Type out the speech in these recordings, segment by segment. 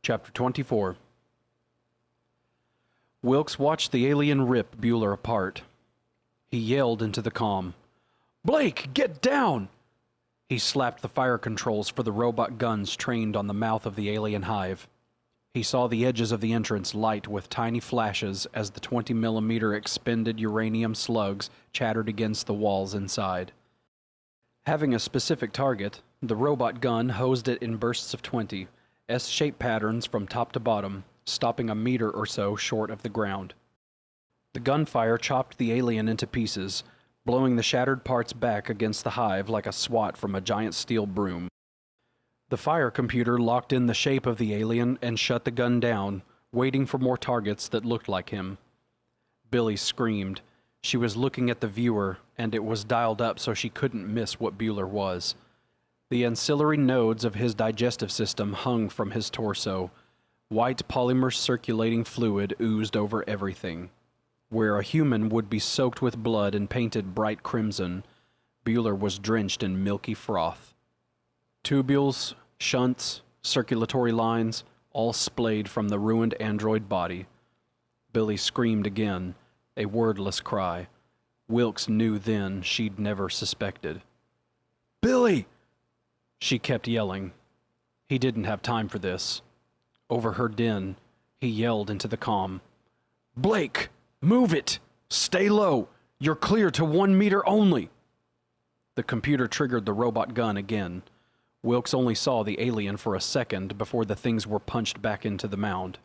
Chapter 24. Wilkes watched the alien rip Bueller apart. He yelled into the comm, "Blake, get down!" He slapped the fire controls for the robot guns trained on the mouth of the alien hive. He saw the edges of the entrance light with tiny flashes as the 20-millimeter expended uranium slugs chattered against the walls inside. Having a specific target, the robot gun hosed it in bursts of 20, S-shaped patterns from top to bottom, stopping a meter or so short of the ground. The gunfire chopped the alien into pieces, blowing the shattered parts back against the hive like a swat from a giant steel broom. The fire computer locked in the shape of the alien and shut the gun down, waiting for more targets that looked like him. Billy screamed. She was looking at the viewer, and it was dialed up so she couldn't miss what Bueller was. The ancillary nodes of his digestive system hung from his torso. White polymer circulating fluid oozed over everything. Where a human would be soaked with blood and painted bright crimson, Bueller was drenched in milky froth. Tubules, shunts, circulatory lines, all splayed from the ruined android body. Billy screamed again, a wordless cry. Wilkes knew then she'd never suspected. "Billy!" She kept yelling. He didn't have time for this. Over her din, he yelled into the comm, "Blake, move it! Stay low! You're clear to 1 meter only!" The computer triggered the robot gun again. Wilkes only saw the alien for a second before the things were punched back into the mound.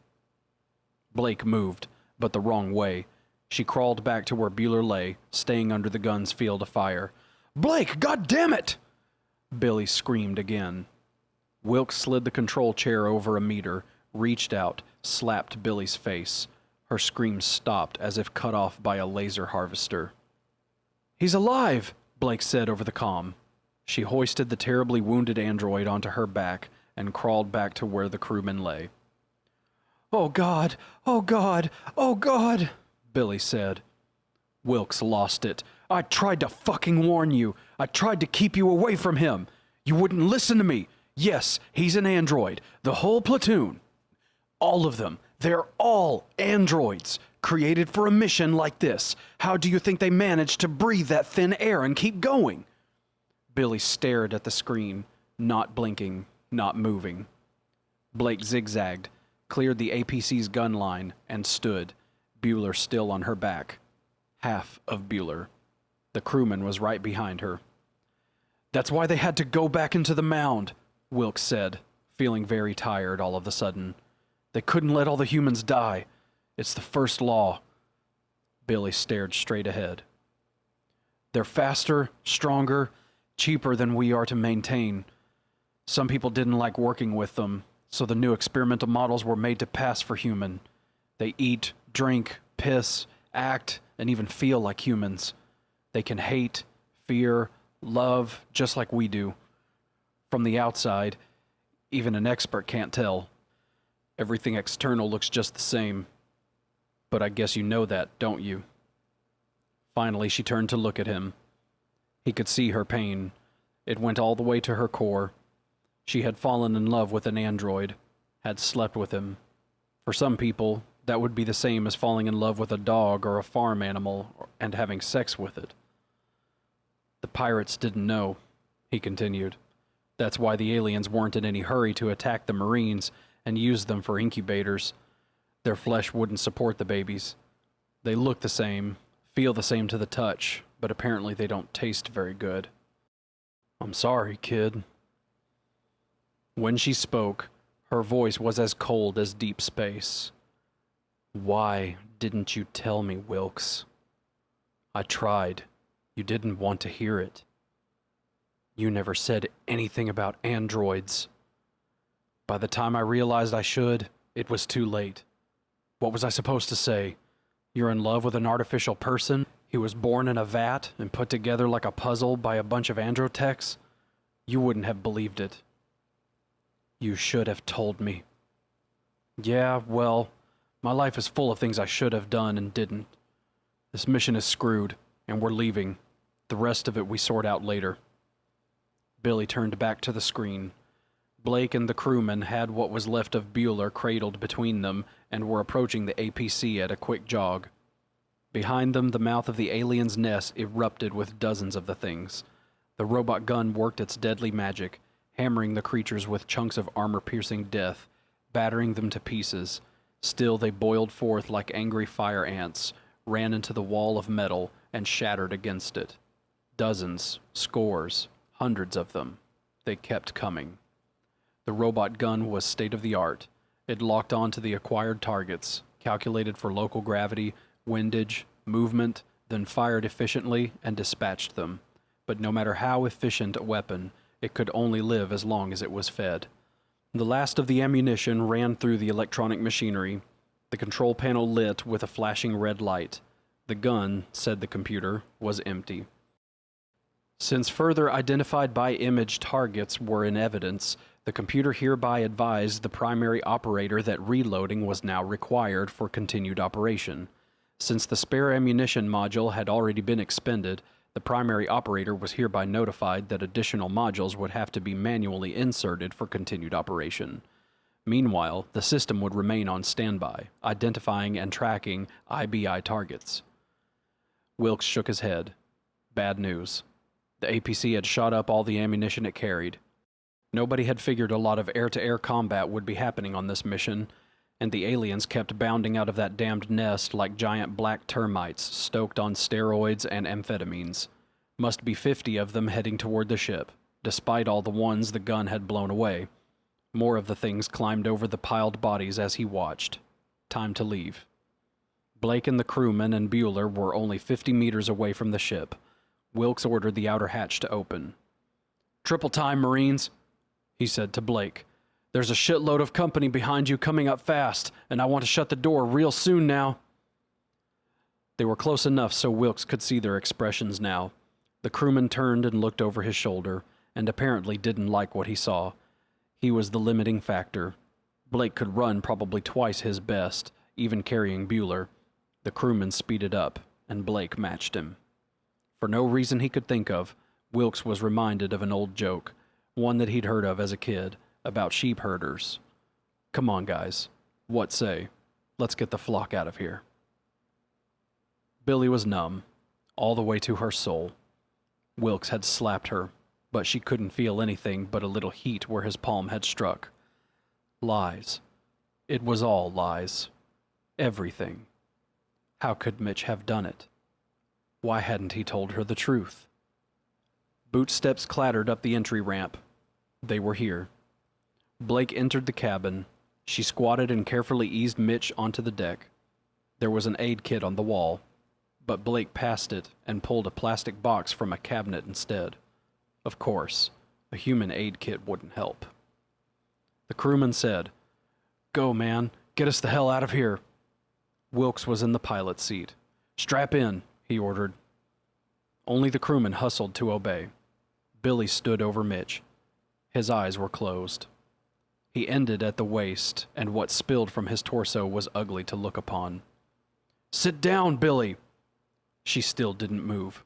Blake moved, but the wrong way. She crawled back to where Bueller lay, staying under the gun's field of fire. "Blake, goddammit!" Billy screamed again. Wilkes slid the control chair over a meter, reached out, slapped Billy's face. Her screams stopped as if cut off by a laser harvester. "He's alive!" Blake said over the comm. She hoisted the terribly wounded android onto her back and crawled back to where the crewman lay. "Oh God! Oh God! Oh God!" Billy said. Wilkes lost it. "I tried to fucking warn you. I tried to keep you away from him. You wouldn't listen to me. Yes, he's an android. The whole platoon. All of them. They're all androids, created for a mission like this. How do you think they managed to breathe that thin air and keep going?" Billy stared at the screen, not blinking, not moving. Blake zigzagged, cleared the APC's gun line, and stood, Bueller still on her back. Half of Bueller. The crewman was right behind her. "That's why they had to go back into the mound," Wilkes said, feeling very tired all of a sudden. "They couldn't let all the humans die. It's the first law." Billy stared straight ahead. "They're faster, stronger, cheaper than we are to maintain. Some people didn't like working with them, so the new experimental models were made to pass for human. They eat, drink, piss, act, and even feel like humans. They can hate, fear, love, just like we do. From the outside, even an expert can't tell. Everything external looks just the same. But I guess you know that, don't you?" Finally, she turned to look at him. He could see her pain. It went all the way to her core. She had fallen in love with an android, had slept with him. For some people, that would be the same as falling in love with a dog or a farm animal and having sex with it. "The pirates didn't know," he continued. "That's why the aliens weren't in any hurry to attack the Marines and use them for incubators. Their flesh wouldn't support the babies. They look the same, feel the same to the touch, but apparently they don't taste very good. I'm sorry, kid." When she spoke, her voice was as cold as deep space. "Why didn't you tell me, Wilkes? I tried. You didn't want to hear it. You never said anything about androids. By the time I realized I should, it was too late. What was I supposed to say? You're in love with an artificial person? He was born in a vat and put together like a puzzle by a bunch of androtechs? You wouldn't have believed it. You should have told me." "Yeah, well, my life is full of things I should have done and didn't. This mission is screwed, and we're leaving. The rest of it we sort out later." Billy turned back to the screen. Blake and the crewmen had what was left of Bueller cradled between them and were approaching the APC at a quick jog. Behind them, the mouth of the alien's nest erupted with dozens of the things. The robot gun worked its deadly magic, hammering the creatures with chunks of armor-piercing death, battering them to pieces. Still they boiled forth like angry fire ants, ran into the wall of metal, and shattered against it. Dozens, scores, hundreds of them. They kept coming. The robot gun was state-of-the-art. It locked onto the acquired targets, calculated for local gravity, windage, movement, then fired efficiently and dispatched them. But no matter how efficient a weapon, it could only live as long as it was fed. The last of the ammunition ran through the electronic machinery. The control panel lit with a flashing red light. The gun, said the computer, was empty. Since further identified by image targets were in evidence, the computer hereby advised the primary operator that reloading was now required for continued operation. Since the spare ammunition module had already been expended, the primary operator was hereby notified that additional modules would have to be manually inserted for continued operation. Meanwhile, the system would remain on standby, identifying and tracking IBI targets. Wilkes shook his head. Bad news. The APC had shot up all the ammunition it carried. Nobody had figured a lot of air-to-air combat would be happening on this mission, and the aliens kept bounding out of that damned nest like giant black termites stoked on steroids and amphetamines. Must be 50 of them heading toward the ship, despite all the ones the gun had blown away. More of the things climbed over the piled bodies as he watched. Time to leave. Blake and the crewmen and Bueller were only 50 meters away from the ship. Wilkes ordered the outer hatch to open. "Triple time, Marines," he said to Blake. "There's a shitload of company behind you coming up fast, and I want to shut the door real soon now." They were close enough so Wilkes could see their expressions now. The crewman turned and looked over his shoulder, and apparently didn't like what he saw. He was the limiting factor. Blake could run probably twice his best, even carrying Bueller. The crewman speeded up, and Blake matched him. For no reason he could think of, Wilkes was reminded of an old joke, one that he'd heard of as a kid, about sheep herders. "Come on, guys. What say? Let's get the flock out of here." Billy was numb, all the way to her soul. Wilkes had slapped her, but she couldn't feel anything but a little heat where his palm had struck. Lies. It was all lies. Everything. How could Mitch have done it? Why hadn't he told her the truth? Boot steps clattered up the entry ramp. They were here. Blake entered the cabin. She squatted and carefully eased Mitch onto the deck. There was an aid kit on the wall, but Blake passed it and pulled a plastic box from a cabinet instead. Of course, a human aid kit wouldn't help. The crewman said, "Go, man. Get us the hell out of here." Wilkes was in the pilot's seat. "Strap in," he ordered. Only the crewman hustled to obey. Billy stood over Mitch. His eyes were closed. He ended at the waist, and what spilled from his torso was ugly to look upon. "Sit down, Billy!" She still didn't move.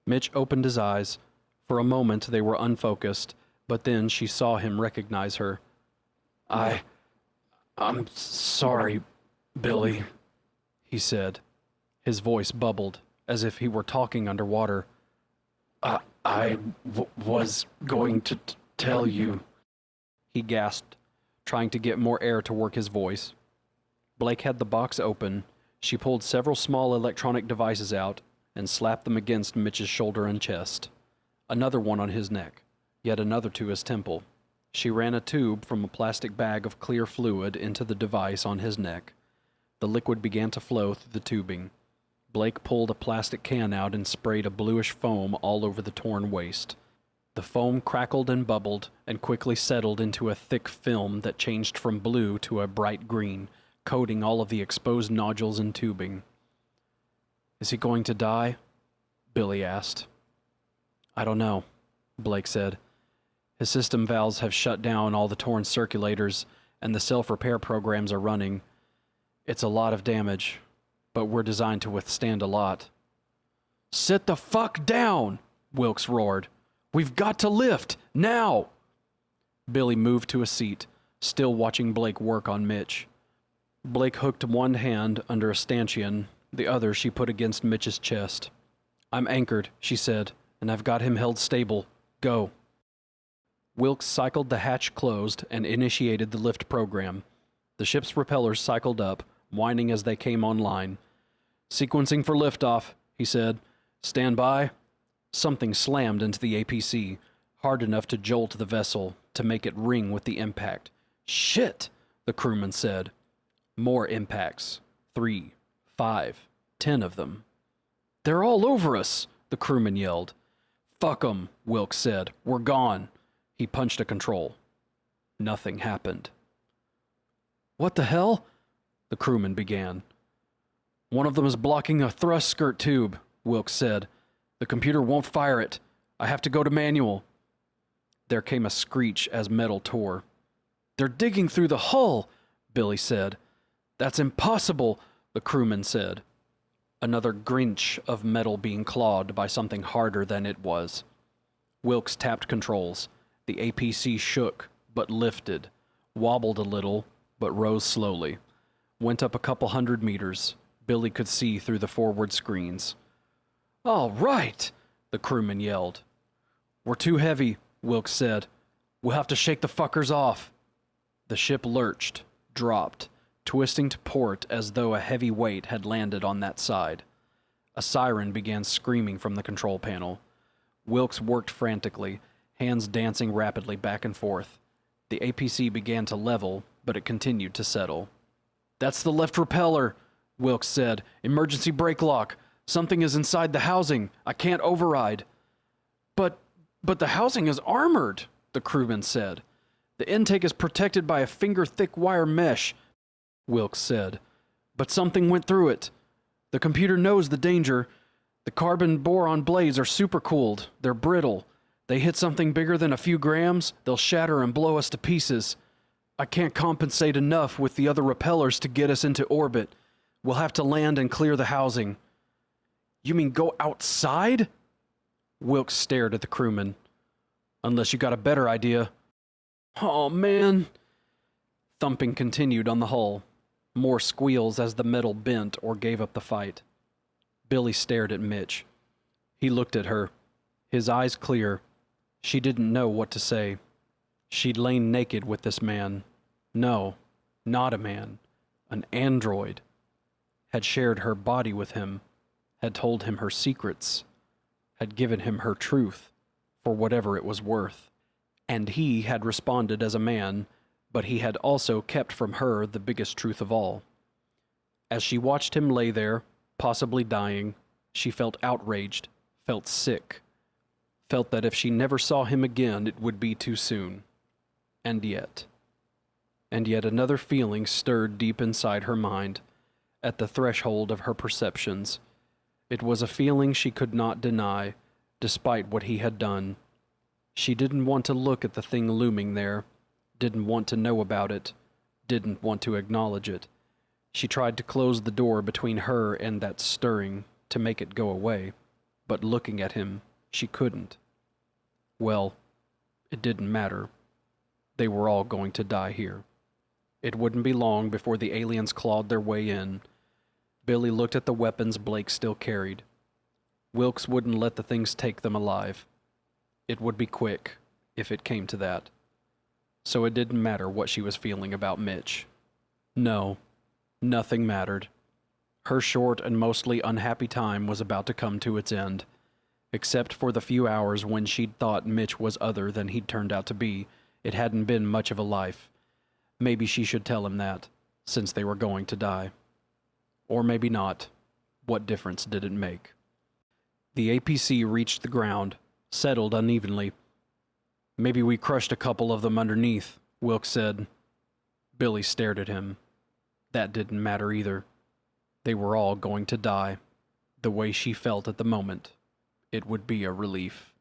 Mitch opened his eyes. For a moment they were unfocused, but then she saw him recognize her. I'm sorry, Billy," he said. His voice bubbled, as if he were talking underwater. I was going to tell you," he gasped, trying to get more air to work his voice. Blake had the box open. She pulled several small electronic devices out and slapped them against Mitch's shoulder and chest. Another one on his neck, yet another to his temple. She ran a tube from a plastic bag of clear fluid into the device on his neck. The liquid began to flow through the tubing. Blake pulled a plastic can out and sprayed a bluish foam all over the torn waist. The foam crackled and bubbled and quickly settled into a thick film that changed from blue to a bright green, coating all of the exposed nodules and tubing. "Is he going to die?" Billy asked. "I don't know," Blake said. "His system valves have shut down all the torn circulators, and the self-repair programs are running. It's a lot of damage, but we're designed to withstand a lot." "Sit the fuck down!" Wilkes roared. "We've got to lift, now!" Billy moved to a seat, still watching Blake work on Mitch. Blake hooked one hand under a stanchion, the other she put against Mitch's chest. "I'm anchored," she said, "and I've got him held stable. Go." Wilkes cycled the hatch closed and initiated the lift program. The ship's propellers cycled up, whining as they came online. "Sequencing for liftoff," he said. "Stand by." Something slammed into the APC, hard enough to jolt the vessel, to make it ring with the impact. "Shit," the crewman said. More impacts. 3, 5, 10 of them. "They're all over us," the crewman yelled. "Fuck 'em," Wilkes said. "We're gone." He punched a control. Nothing happened. "What the hell?" the crewman began. "One of them is blocking a thrust skirt tube," Wilkes said. "The computer won't fire it. I have to go to manual." There came a screech as metal tore. "They're digging through the hull," Billy said. "That's impossible," the crewman said. Another grinch of metal being clawed by something harder than it was. Wilkes tapped controls. The APC shook, but lifted, wobbled a little, but rose slowly. Went up a couple 100 meters. Billy could see through the forward screens. "All right," the crewman yelled. "We're too heavy," Wilkes said. "We'll have to shake the fuckers off." The ship lurched, dropped, twisting to port as though a heavy weight had landed on that side. A siren began screaming from the control panel. Wilkes worked frantically, hands dancing rapidly back and forth. The APC began to level, but it continued to settle. "That's the left propeller," Wilkes said. "Emergency brake lock. Something is inside the housing. I can't override." But the housing is armored," the crewman said. "The intake is protected by a finger-thick wire mesh," Wilkes said. "But something went through it. The computer knows the danger. The carbon-boron blades are supercooled. They're brittle. They hit something bigger than a few grams, they'll shatter and blow us to pieces. I can't compensate enough with the other repellers to get us into orbit. We'll have to land and clear the housing." "You mean go outside?" Wilkes stared at the crewman. "Unless you got a better idea." "Oh, man." Thumping continued on the hull. More squeals as the metal bent or gave up the fight. Billy stared at Mitch. He looked at her, his eyes clear. She didn't know what to say. She'd lain naked with this man. No, not a man. An android. Had shared her body with him. Had told him her secrets. Had given him her truth, for whatever it was worth. And he had responded as a man, but he had also kept from her the biggest truth of all. As she watched him lay there, possibly dying, she felt outraged, felt sick, felt that if she never saw him again it would be too soon. And yet another feeling stirred deep inside her mind, at the threshold of her perceptions. It was a feeling she could not deny, despite what he had done. She didn't want to look at the thing looming there, didn't want to know about it, didn't want to acknowledge it. She tried to close the door between her and that stirring, to make it go away, but looking at him, she couldn't. Well, it didn't matter. They were all going to die here. It wouldn't be long before the aliens clawed their way in. Billy looked at the weapons Blake still carried. Wilkes wouldn't let the things take them alive. It would be quick, if it came to that. So it didn't matter what she was feeling about Mitch. No, nothing mattered. Her short and mostly unhappy time was about to come to its end. Except for the few hours when she'd thought Mitch was other than he'd turned out to be, it hadn't been much of a life. Maybe she should tell him that, since they were going to die. Or maybe not. What difference did it make? The APC reached the ground, settled unevenly. "Maybe we crushed a couple of them underneath," Wilkes said. Billy stared at him. That didn't matter either. They were all going to die. The way she felt at the moment, it would be a relief.